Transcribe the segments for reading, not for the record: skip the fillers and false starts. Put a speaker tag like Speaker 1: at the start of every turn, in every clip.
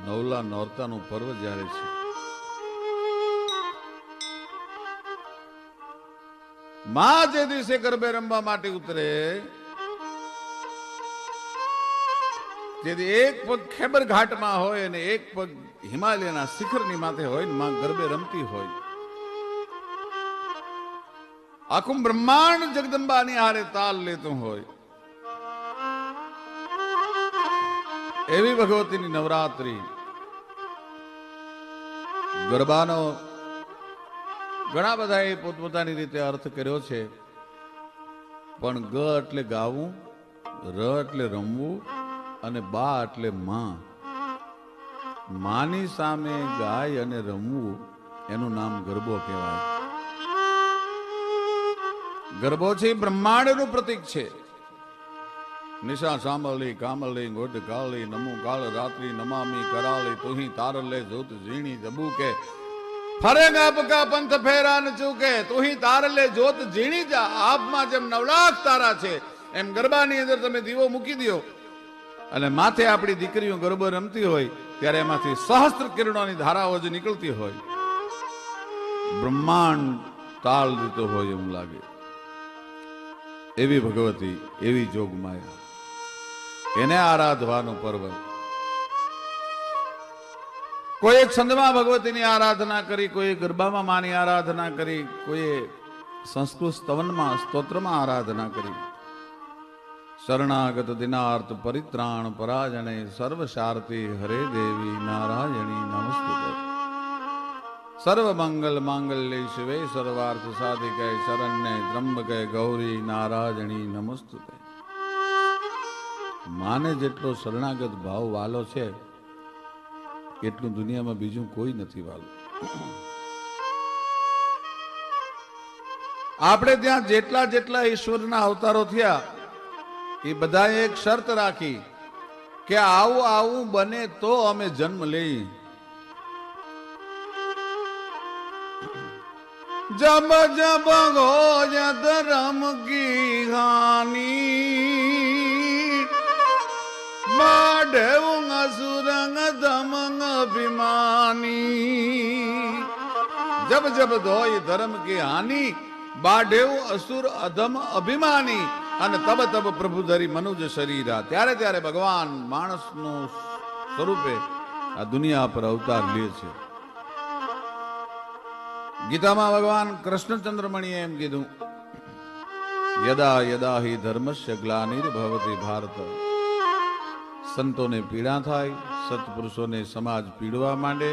Speaker 1: નવલા નોરતાનું પર્વ જ્યારે છે, માં જે દિવસે ગરબે રમવા માટે ઉતરે, જેથી એક પગ ખેબર ઘાટમાં હોય અને એક પગ હિમાલયના શિખરની માથે હોય ને માં ગરબે રમતી હોય, આખું બ્રહ્માંડ જગદંબાની હારે તાલ લેતું હોય, એવી ભગવતીની નવરાત્રી. ગરબાનો ઘણા બધાએ પોતપોતાની રીતે અર્થ કર્યો છે, પણ ગ એટલે ગાવું, ર એટલે રમવું અને બા એટલે માં. માની સામે ગાય અને રમવું એનું નામ ગરબો કહેવાય. ગરબો છે એ બ્રહ્માંડનું પ્રતીક છે. નિશા સાંભળી કામલી ગોડ કાળી નમુ કાળ રાત્રિ નમામી કરાલી તુહી તારલે જોત ઝીણી જબુ કે ફરેગા બકા પંથ ફેરા ન ચૂકે તુહી તારલે જોત ઝીણી જા. આપમાં જેમ 9 લાખ તારા છે એમ ગરબાની અંદર તમે દીવો મૂકી દો અને માથે આપણી દીકરીઓ ગરબો રમતી હોય ત્યારે એમાંથી સહસ્ત્ર કિરણોની ધારાઓ જે નીકળતી હોય, બ્રહ્માંડ તાલ દીતો હોય એવું લાગે. એવી ભગવતી, એવી જોગમાયા, એને આરાધવાનું પર્વ. કોઈ છંદમાં ભગવતીની આરાધના કરી, કોઈ ગરબામાં માની આરાધના કરી, કોઈ સંસ્કૃત સ્તવનમાં સ્તોત્રમાં આરાધના કરી. શરણાગત દિનાર્થ પરિત્રાણ પરાજણે સર્વશારતી હરે દેવી નારાયણી નમસ્તુતે. સર્વ મંગલ માંગલ્ય શિવે સર્વાર્થ સાધિકે શરણ્ય ત્રંબકે ગૌરી નારાયણી નમસ્તુતે. માને જેટલો શરણાગત ભાવ વાલો છે એટલું દુનિયામાં બીજું કોઈ નથી વાલું. આપણે ત્યાં જેટલા જેટલા ઈશ્વરના અવતારો થયા એ બધાએ એક શરત રાખી કે આવું આવું બને તો અમે જન્મ લઈ. જબ જબ ગોજ ધરમ કી હાની બાઢેવું અસુરંગ ધમંગ અભિમાની. જબ જબ ધોય ધર્મ કી હાની બાઢેવું અસુર અધમ અભિમાની. અને તબ તબ પ્રભુ ધરી મનુજ શરીરા. ત્યારે ત્યારે ભગવાન માણસનું સ્વરૂપે આ દુનિયા પર અવતાર લે છે. ગીતામાં ભગવાન કૃષ્ણચંદ્રમણીએ એમ કીધું, યદા યદા હિ ધર્મસ્ય ગ્લાનિર્ભવતિ ભારત. સંતોને પીડા થાય, સત્પુરુષોને સમાજ પીડવા માંડે,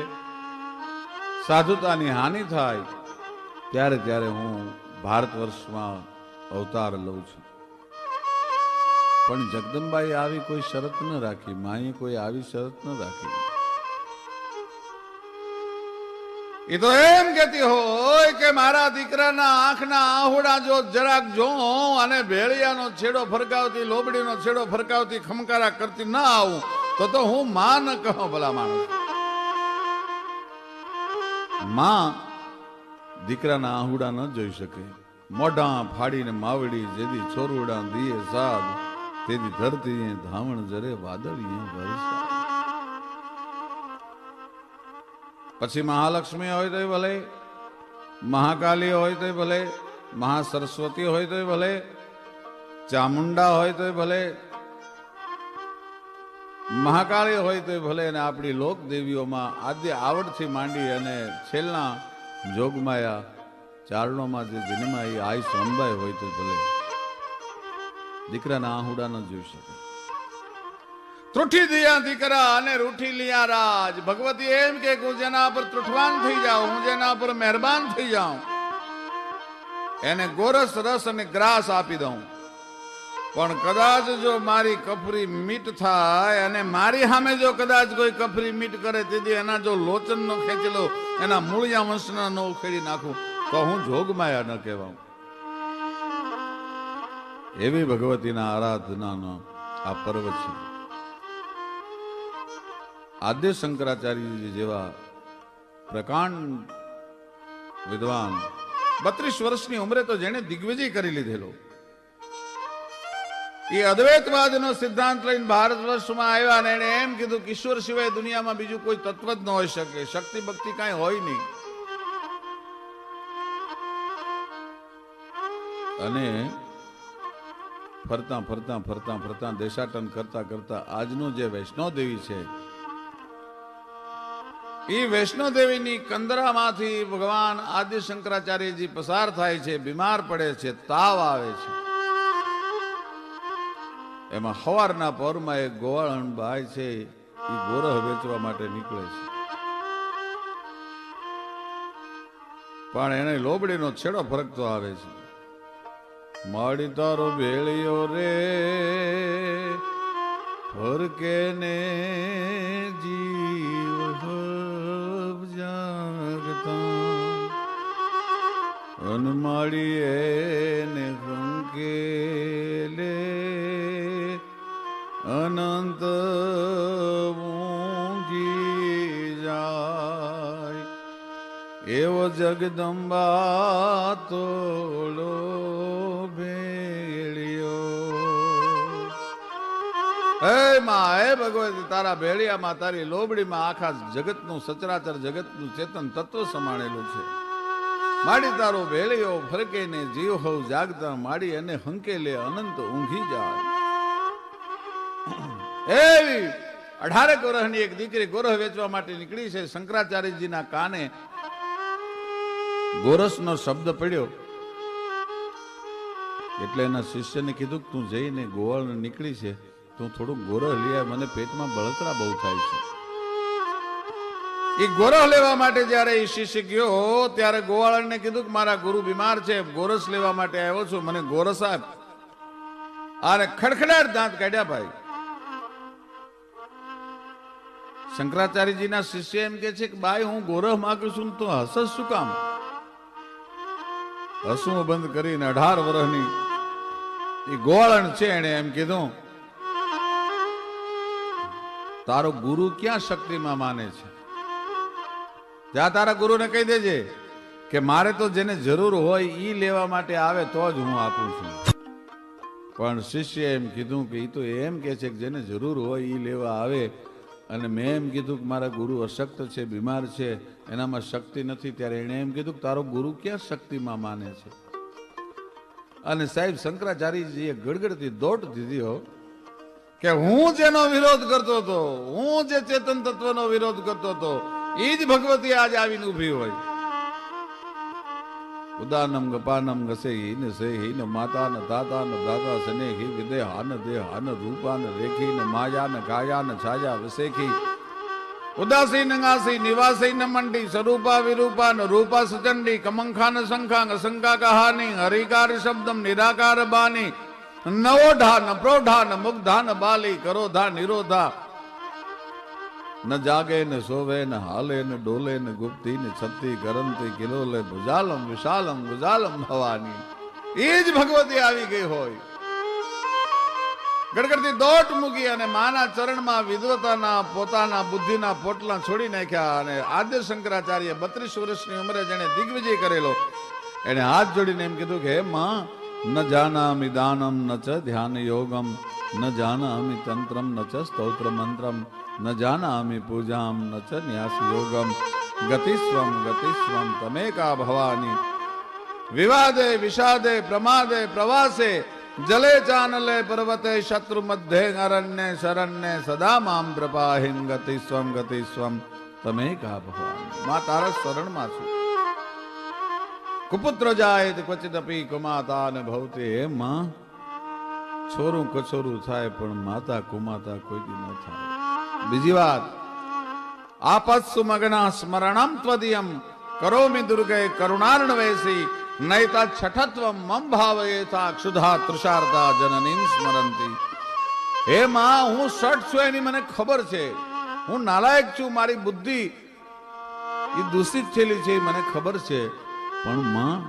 Speaker 1: સાધુતાની હાનિ થાય, ત્યારે ત્યારે હું ભારત વર્ષમાં અવતાર લઉં છું. પણ જગદંબાએ આવી કોઈ શરત ન રાખી, માએ કોઈ આવી શરત ન રાખી. એ તો એમ કહેતી હોય કે મારા દીકરાના આંખના આહુડા જો જરાક જો અને ભેળિયાનો છેડો ફરકાવતી, લોબડીનો છેડો ફરકાવતી ખમકારા કરતી ના આવું તો હું માં ન કહો. ભલા માણસ, માં દીકરાના આહુડા ન જોઈ શકે. મોઢા ફાડીને માવડી જેદી છોરુડા દીએ સાદ તેદી ધરતી ધાવણ જરે વાદળીએ વરસાદ. પછી મહાલક્ષ્મી હોય તો ભલે, મહાકાલી હોય તો ભલે, મહાસરસ્વતી હોય તો ભલે, ચામુંડા હોય તો ભલે, મહાકાળી હોય તો ભલે, અને આપણી લોક દેવીઓમાં આદ્ય આવડથી માંડી અને છેલ્લા જોગમાયા ચારણોમાં જે જન્માઈ આયુષ અંબાઈ હોય તો ભલે, દીકરાના આહુડા ન જોઈ શકે. ત્રુઠી દિયા દીકરા અને રૂઠી લિયા રાજ. ભગવતી એમ કે હું જેના પર ત્રુઠવાન થઈ જાઉં, હું જેના પર મહેરબાન થઈ જાઉં, એને ગોરસ રસ અને ગ્રાસ આપી દઉં. પણ કદાચ જો મારી કફરી મીટ થાય અને મારી સામે જો કદાચ કોઈ કફરી મીટ કરે, તેથી એના જો લોચન નો ખેંચેલો, એના મૂળિયા વંશના નો ખેડી નાખું તો હું જોગમાયા ન કહેવાઉં. એવી ભગવતીના આરાધનાનો આ પર્વ છે. આદ્ય શંકરાચાર્યજી જેવા પ્રકાંડ વિદ્વાન 32 વર્ષની ઉંમરે તો જેને દિગ્વિજય કરી લીધેલો, એ અદ્વૈતવાદનો સિદ્ધાંત લઈને ભારત વર્ષમાં આવ્યા ને એને એમ કીધું કે ઈશ્વર સિવાય દુનિયામાં બીજું કોઈ તત્વ જ ન હોઈ શકે, શક્તિ ભક્તિ કાંઈ હોય નહીં. અને ફરતા ફરતા ફરતા ફરતા દેશાટન કરતા કરતા આજનું જે વૈષ્ણવ દેવી છે એ વૈષ્ણવ દેવીની કંદરામાંથી ભગવાન આદિ શંકરાચાર્યજી પસાર થાય છે, બીમાર પડે છે, તાવ આવે છે. એમાં સવારના પરમાં એક ગોવાળણ ભાઈ છે એ ગોરહ વેચવા માટે નીકળે છે, પણ એને લોબડીનો છેડો ફરકતો આવે છે. માડી તારો ભેળિયો રે ફરકે ને જીવ જાગતા અનમાડી એને ફંકે લે અનંત ઊંઘી જાય એવો જગદંબા તોડો ભેળિયો. હે માં, હે ભગવતી, તારા ભેળિયામાં તારી લોબડીમાં આખા જગતનું સચરાચર જગતનું ચેતન તત્વ સમાણેલું છે. માડી તારો ભેળિયો ફરકે ને જીવ હોવ જાગતા માડી અને હંકેલે અનંત ઊંઘી જાય. એવી 18 વર્ષની એક દીકરી ગોરહ વેચવા માટે નીકળી છે. શંકરાચાર્યજીના કાને ગોરસનો શબ્દ પડ્યો એટલે એના શિષ્યને કીધું કે તું જઈને ગોવાળ નીકળી છે, તું થોડું ગોરહ લઈ આવ, મને પેટમાં બળતરા બહુ થાય છે. એ ગોરહ લેવા માટે જયારે એ શિષ્ય ગયો ત્યારે ગોવાળને કીધું કે મારા ગુરુ બીમાર છે, ગોરસ લેવા માટે આવ્યો છું, મને ગોરસ આપ. અને ખડખડાટ દાંત કાઢ્યા ભાઈ. શંકરાચાર્યજીના શિષ્ય એમ કે છે કે ભાઈ હું ગોરહ માંગુ છું તો હસસ શું કામ? હસવું બંધ કરીને 18 વર્ષની એ ગોવાળણ છે એને એમ કીધું તારો ગુરુ ક્યાં શક્તિમાં માને છે? જા તારા ગુરુને કહી દેજે કે મારે તો જેને જરૂર હોય ઈ લેવા માટે આવે તો જ હું આપું છું. પણ શિષ્ય એમ કીધું કે ઈ તો એમ કે છે કે જેને જરૂર હોય ઈ લેવા આવે, અને મેં એમ કીધું કે મારા ગુરુ અશક્ત છે, બીમાર છે, એનામાં શક્તિ નથી. ત્યારે એણે એમ કીધું કે તારો ગુરુ ક્યાં શક્તિમાં માને છે? અને સાહેબ શંકરાચાર્યજીએ ગડગડતી દોટ દીધી હો કે હું જેનો વિરોધ કરતો હતો, હું જે ચેતન તત્વનો વિરોધ કરતો હતો એ જ ભગવતી આજે આવીને ઉભી હોય. ઉદાનમ ગપાનમ ગસેહી ને સેહી ને માતા ને દાતા ને દાદા સ્નેહી વિદેહા ને દેહા ને રૂપા ને રેખી ને માયા ને કાયા ને છાયા વિશેખી ઉદાસી નગાસી નિવાસી ન મંડી સ્વરૂપા વિરૂપા ન રૂપા સચંડી કમંખા ન શંખા અસંકા કહાની હરિકાર શબ્દમ નિરાકાર બાની નવોઢા ન પ્રૌઢા ન મુગ્ધા ન બાલી કરોધા નિરોધા ન જાગે ન સોવે ન હાલે ન ડોલે ન ગુપ્તી ન છત્તી કરંતી કિલોલે ભુજાલમ વિશાલમ ગુજાલમ ભવાની. એ જ ભગવતી આવી ગઈ હોય. ગડગડતી દોટ મૂકી અને માના ચરણમાં વિદ્વતાના પોતાના બુદ્ધિના પોટલા છોડી નાખ્યા. અને આદ્ય શંકરાચાર્ય 32 વર્ષની ઉંમરે જેને દિગ્વિજય કરેલો એને હાથ જોડીને એમ કીધું કે હે માં, ન જાનામિ દાનમ ન ચ ધ્યાન યોગમ ન જાનામિ તંત્રમ ન ચ સ્તોત્ર મંત્રમ ન જાનામિ પૂજામ ન ચ ન્યાસ યોગમ ગતિસ્વમ તમેકા ભવાની. વિવાદે વિષાદે પ્રમાદે પ્રવાસે જલે ચાનલે પર્વતે શત્રુ મધ્યે અરણ્ય શરણ્ય સદા મામ પ્રપાહિમ ગતિસ્વમ તમેકા ભવાની. માં તારા શરણમાં છું. કુપુત્ર જાય ક્વચિદપી કુમાતા ને ભવતી. હે માં, છોરું કછોરું થાય પણ માતા કુમાતા કોઈ દી ન થાય. બીજી વાત, આપત્સુ મગ્ના સ્મરણમ ત્વદિયમ કરોમિ દુર્ગે કરુણાર્ણવેસી નૈતા છઠત્વમ મમ ભાવયેતા ક્ષુધા તૃષાર્તા જનનીમ સ્મરંતી. હે માં, હું શઠ છું એની મને ખબર છે, હું નાલાયક છું, મારી બુદ્ધિ એ દૂષિત થયેલી છે મને ખબર છે, પણ માં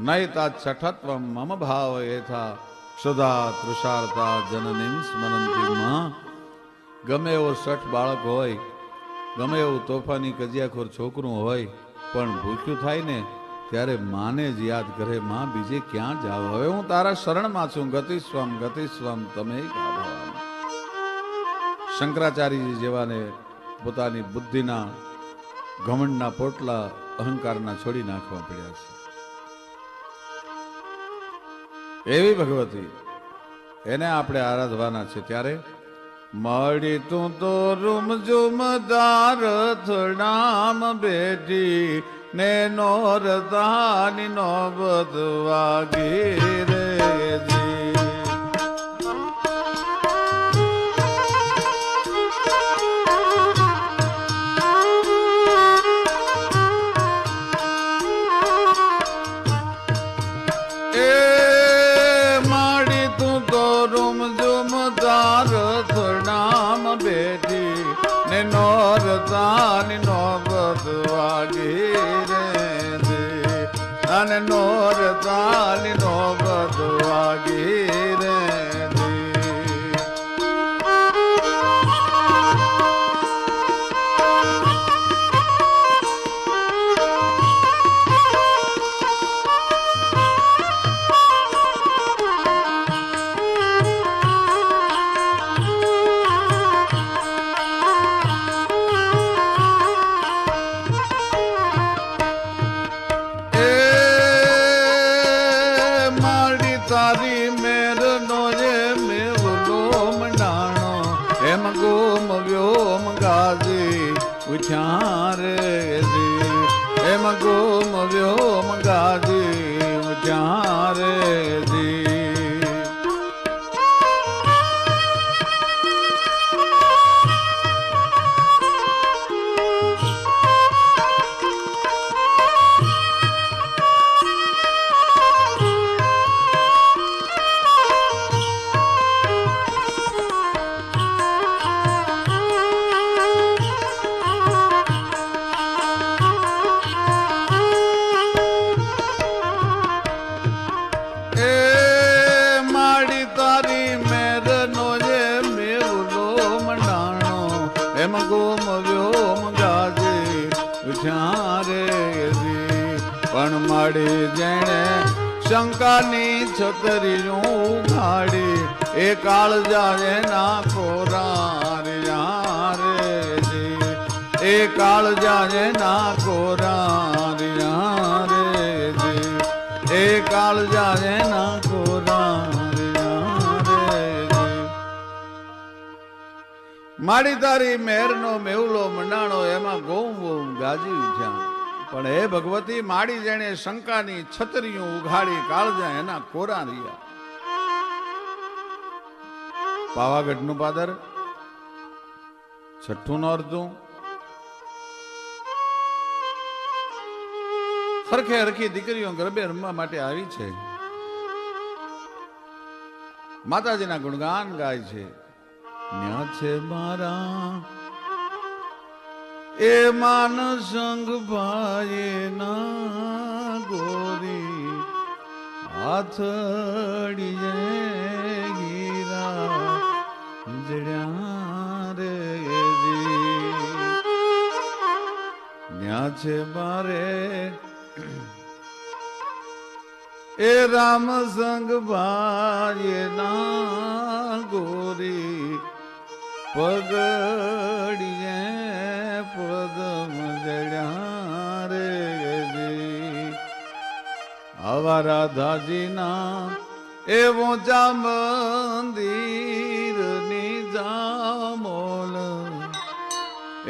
Speaker 1: નૈતા છઠત્વમ મમ ભાવયેતા ક્ષુધા તૃષાર્તા જનનીમ સ્મરંતી. માં, ગમે એવો શઠ બાળક હોય, ગમે એવું તોફાની કજિયાખોર છોકરું હોય, પણ ભૂખ્યું થાય ને ત્યારે માને જ યાદ કરે, માં બીજે ક્યાં જાવ, હવે હું તારા શરણમાં છું, ગતિ સ્વમ તમે ભગવાન. શંકરાચાર્યજી જેવાને પોતાની બુદ્ધિના ઘમંડના પોટલા અહંકારના છોડી નાખવા પડ્યા છે. એવી ભગવતી એને આપણે આરાધવાના છે. ત્યારે મળી તું તો રૂમઝુમદાર નામ બેઠી ને નોરતાની નોબત વાગી રે જી. નામ બેઠી ને નોરતાની નોબત વાગી રે દે, અને નોરતાની નોબત વાગી રે દે. તારી મેર નો જે મેવલો મંડાણો, એમ ગોમ વ્યોમ ગાજી ઉછાર જી, એમ ગોમ વ્યોમ ગાજી ઉછાર જી. એમ ગોમ વ્યોમ ગાજે ઉછારે જી, પણ માડી જેણે શંકાની છતરીયું ઉઘાડી, એ કાળ જાય ના કોરા રે જી, એ કાળ જાય ના કોરા રે જી, એ કાળ જાય ના કોરા. માડી તારી મેરનો મેવલો મંડાણો, એમાં ગોમ ગોમ ગાજી ઉઠ્યા. પણ હે ભગવતી, માડી જેણે શંકાની છતરીયું ઉઘાડી, કાળજા એના કોરા રહ્યા. પાવાગઢનું પાદર, છઠ્ઠું નોરતું, હરખે હરખી દીકરીઓ ગરબે રમવા માટે આવી છે. માતાજીના ગુણગાન ગાય છે. ન્યા છે મારા એ માન સંગ ભાઈ ના ગોરી, હાથડી ગીરા જડ્યા રે જી. ન્યા છે મારે એ રામ સંગ ભાઈ ના ગોરી, પગડીએ પદમ જડ્યા રે જી. આવા રાધાજીના એ ઊંચા મંદિર ની જામોલ,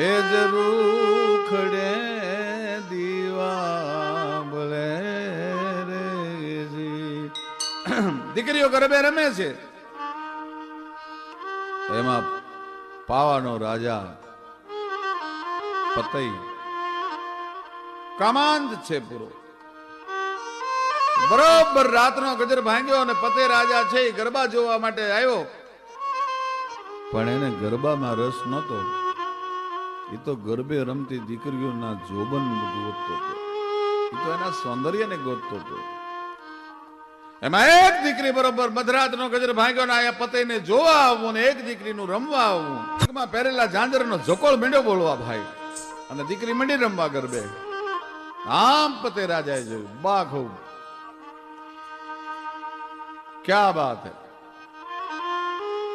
Speaker 1: એ જરૂર ખડે દીવા બોલે રે જી. દીકરીઓ ગરબે રમે છે, એમાં પાવાનો રાજા પતઈ કામાંત છે પૂરો. બરોબર રાતનો ગજર ભાંગ્યો અને પતે રાજા છે એ ગરબા જોવા માટે આવ્યો, પણ એને ગરબામાં રસ નહોતો. એ તો ગરબે રમતી દીકરીઓના જોબન ગોતતો હતો, એ તો એના સૌંદર્યને ગોતતો હતો. એમાં એક દીકરી બરોબર મધરાતનો ગજર ભાંગ્યો ને આયા પતઈને જોવા આવવું ને એક દીકરીનું રમવા આવવું. પહેરેલા ઝાંઝરનો ઝકોળ મીંડો બોલવા ભાઈ, અને દીકરી મંડી રમવા ગરબે. આમ પતે રાજાએ જોયું, બા ખૂબ ક્યા બાત હે,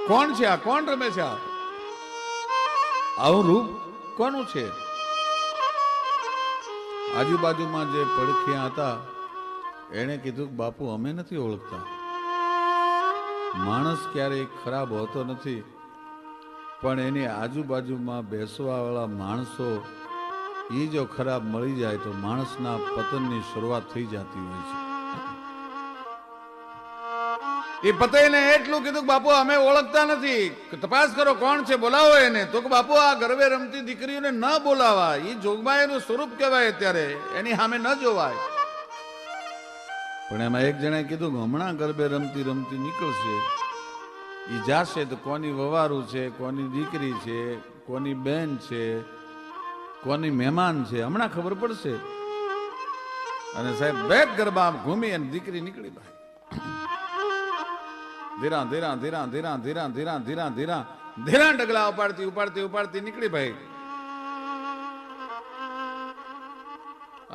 Speaker 1: કોણ છે આ, કોણ રમે છે આ, આવું રૂપ કોનું છે? આજુબાજુમાં જે પડખિયા હતા એને કીધું, બાપુ અમે નથી ઓળખતા, માણસ ક્યારેય ખરાબ હોતો નથી, પણ એની આજુબાજુમાં બેસવા વાળા માણસો એ જો ખરાબ મળી જાય તો માણસના પતનની શરૂઆત થઈ જતી હોય છે. એ પતેને એટલું કીધું, બાપુ અમે ઓળખતા નથી, તપાસ કરો કોણ છે, બોલાવો એને. તો કે બાપુ આ ગરબે રમતી દીકરીઓને ન બોલાવા, એ જોગમાં એનું સ્વરૂપ કહેવાય, અત્યારે એની સામે ન જોવાય. પણ એમાં એક જણાએ કીધું કે હમણાં ગરબે રમતી રમતી નીકળશે, એ જાશે તો કોની વવારું છે, કોની દીકરી છે, કોની બેન છે, કોની મહેમાન છે, હમણાં ખબર પડશે. અને સાહેબ બેક ગરબા ઘૂમી અને દીકરી નીકળી ભાઈ. ધીરા ધીરા ધીરા ધીરા ધીરા ધીરા ધીરા ધીરા ધીરા ડગલા ઉપાડતી ઉપાડતી ઉપાડતી નીકળી ભાઈ.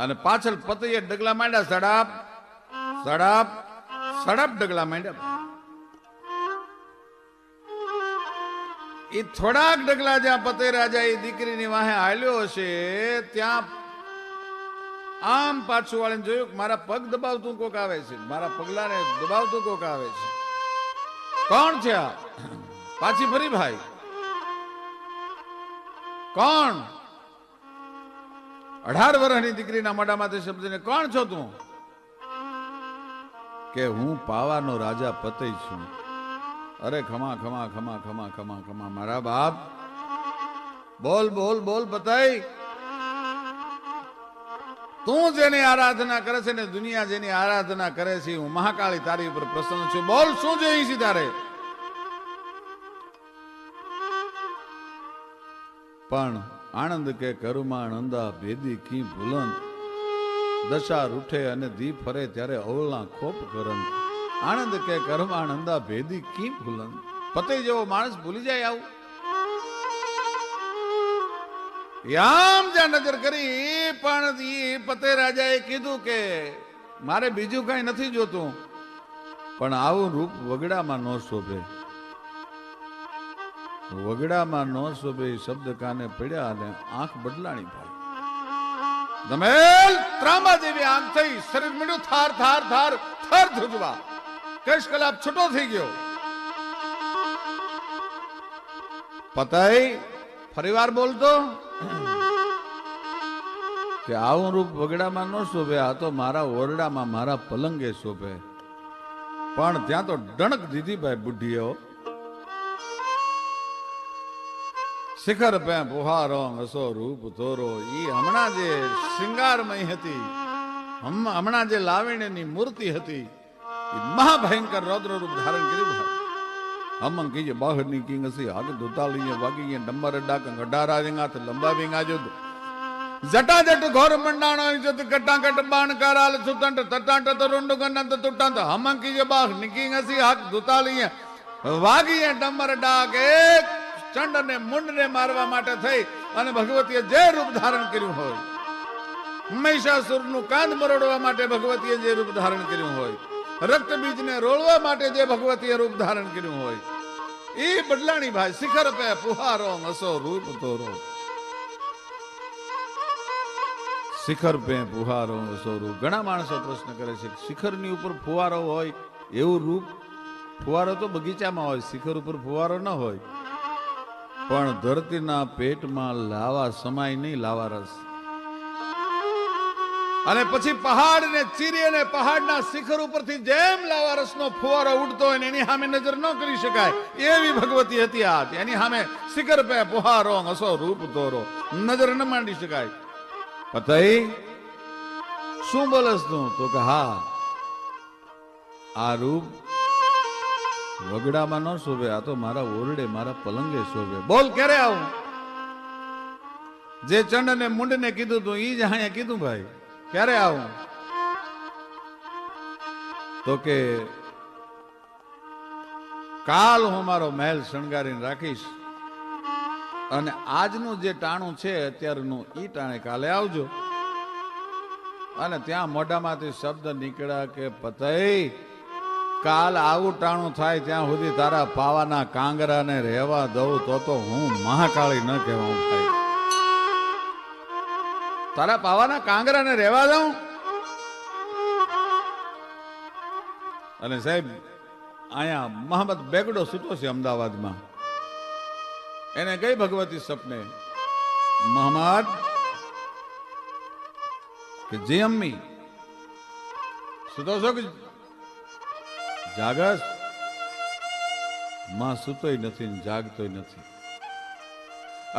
Speaker 1: અને પાછળ પતિએ ડગલા માંડ્યા, સડાપ સડાપ સડાપ ડગલા માંડ્યા. એ થોડાક ડગલા જ્યાં પતે રાજા એ દીકરીની વાહે હાલ્યો હશે, ત્યાં આમ પાછું વાળીને જોયું કે મારા પગ દબાવતું કોક આવે છે, મારા પગલાને દબાવતું કોક આવે છે. કોણ છે આ? પાછી ફરી ભાઈ, કોણ? 18 વર્ષની દીકરીના મોઢામાંથી શબ્દ ને, કોણ છો તું? કે હું પાવાનો રાજા પતય છું. અરે ખમા ખમા ખમા ખમા ખમા ખમા મારા બાપ, બોલ બોલ બોલ પતય. તું જેની આરાધના કરે છે ને દુનિયા જેની આરાધના કરે છે, હું મહાકાળી તારી ઉપર પ્રસન્ન છું. બોલ શું જોઈએ છે તારે? પણ આનંદ કે કરુમા નંદા ભેદી કી ભૂલન, દશા રૂઠે અને દી ફરે ત્યારે અવળના ખોપ કરન. આનંદ કે કરુમા નંદા ભેદી કી ભૂલન. પતિ જેવો માણસ ભૂલી જાય આવું? આમ જ્યાં નજર કરી, પણ પતે રાજાએ કીધું કે મારે બીજું કઈ નથી જોતું, પણ આવું રૂપ વગડામાં ન શોભે. વગડામાં ન શોભે શબ્દ કાને પડ્યા અને આંખ બદલાણી ભાઈ. ધમેલ ત્રાંબા જેવી આંખ થઈ, શરીર મળ્યું થાર થાર થાર થાર ધ્રુજવા. કેશ કલાપ છૂટો થઈ ગયો. પતાઈ ફરીવાર બોલતો કે આવું રૂપ વગડામાં ન શોભે, આ તો મારા ઓરડામાં મારા પલંગે શોભે. પણ ત્યાં તો ડણક દીધી ભાઈ બુઢીઓ. શિખર પે પુહારો હસો રૂપ તોરો. ઈ હમણાં જે શિંગારમય હતી, હમણાં જે લાવણ્યની મૂર્તિ હતી, એ મહાભયંકર રૌદ્ર રૂપ ધારણ કર્યું ભાઈ. હમં કીજે બહાર ની કિંગ હસી આગ દુતાલી વાગી ડંબર ડાક ગડારા જંગાત લંબા વિંગા જો જટાજટ ઘોર મંડાણો જત કટાકટ બાણ કરાલ સુતંટ તટાટ તરુંડ ગનંત તુટંત. હમં કીજે બહાર ની કિંગ હસી આગ દુતાલી વાગી ડંબર ડાક. એક ચંડ ને મુંડ ને મારવા માટે થઈ અને ભગવતીએ જે રૂપ ધારણ કર્યું હોય, મહિષાસુર નું કાંદ મરોડવા માટે ભગવતીએ જે રૂપ ધારણ કર્યું હોય, રક્ત બીજ ને રોળવા માટે જે ભગવતીએ રૂપ ધારણ કર્યું હોય, એ બદલાણી ભાઈ. શિખર પે પુહારો હસો રૂપ તોરો. શિખર પે પુહારો હસો રૂપ. ઘણા માણસો પ્રશ્ન કરે છે, શિખર ની ઉપર ફુવારો હોય એવું રૂપ? ફુવારો તો બગીચામાં હોય, શિખર ઉપર ફુવારો ન હોય. પણ ધરતીના પેટમાં લાવા સમાય નહીં, લાવા રસ. અને પછી પહાડ ને ચીરી અને પહાડના શિખર ઉપરથી જેમ લાવા રસનો ફુવારો ઉડતો હોય ને એની સામે નજર ન કરી શકાય એવી ભગવતી હતી આ. એની સામે શિખર પે પુહારો હસો રૂપ તોરો, નજર ન માંડી શકાય. પતઈ શું બોલસ તું? તો કે હા, આ રૂપ વગડામાં ન શોભે, આ તો મારા ઓરડે મારા પલંગે શોભે. બોલ ક્યારે આવું? જે ચંડ ને મુંડ ને કીધું તું ઈ જ અહીંયા કીધું ભાઈ. ક્યારે આવું? તો કે કાલ હું મારો મહેલ શણગારીને રાખીશ, અને આજનું જે ટાણું છે અત્યારનું ઈ ટાણે કાલે આવજો. અને ત્યાં મોઢામાંથી શબ્દ નીકળ્યા કે પતઈ કાલ આવું ટાણું થાય ત્યાં સુધી તારા પાવાના કાંગરાને રહેવા દઉં તો હું મહાકાળી ન કહેવા ભાઈ. તારા પાવાના કાંગરાને રહેવા દઉં. અને સાહેબ અહીંયા મોહમ્મદ બેગડો સૂતો છે અમદાવાદમાં. એને ગઈ ભગવતી સપને, મોહમ્મદ કે જી અમ્મી સૂતો છો કે જાગસ? માં સૂતોય નથી ને જાગતોય નથી.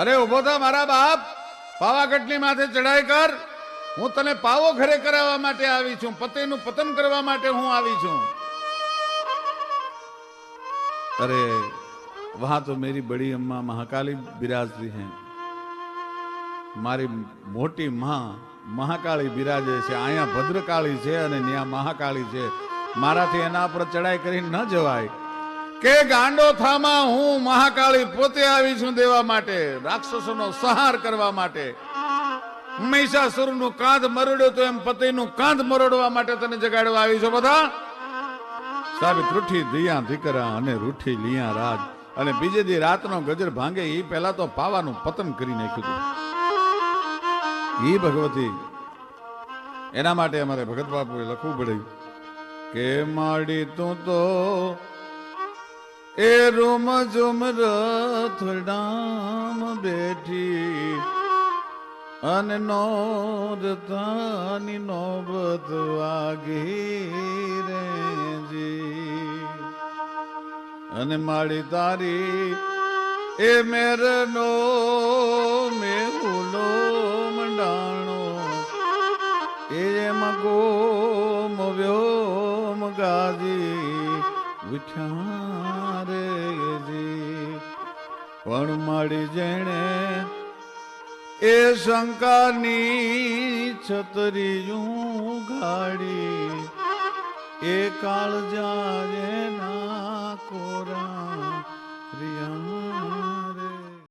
Speaker 1: અરે ઉભો થા મારા બાપ, પાવાગઢની માથે ચડાઈ કર. હું તને પાવો ઘરે કરાવવા માટે આવી છું, પતિનું પતન કરવા માટે હું આવી છું. अरे वहां तो मेरी बड़ी अम्मा महाकाली बिराजती हैं. मारी मोटी मां महाकाली बिराजे છે. અહીંયા ભદ્રકાળી છે અને ત્યાં મહાકાળી છે. મારાથી એના પર ચડાઈ કરીને ન જવાય. કે ગાંડો થામા, હું મહાકાળી પોતે આવી છું દેવા માટે, રાક્ષસોનો સંહાર કરવા માટે. મહિષાસુરનું કાંધ મરોડ્યો તો એમ પતિનું કાંધ મરોડવા માટે તને જગાડવા આવી છો. બધા સાહેબ ત્રુઠી દિયા દીકરા અને રૂઠી લિયા રાજ. અને બીજે દી રાતનો ગજર ભાંગે એ પહેલા તો પાવાનું પતન કરી નાખ્યું હતું. એ ભગવતી, એના માટે અમારે ભગત બાપુએ લખવું પડ્યું કે માડી તું તો એ રૂમ ઝુમ રથડામ બેઠી અને નોરતાની નોબત વાગી રેજી. અને માડી તારી એ મેરનો મેહુલો મંડાણો એ મગોમ વ્યોમ ગાજી ઉઠ્યા રેજી. પણ માડી જેણે એ શંકાની છતરીયું ગાડી એ કાળ જાજે ના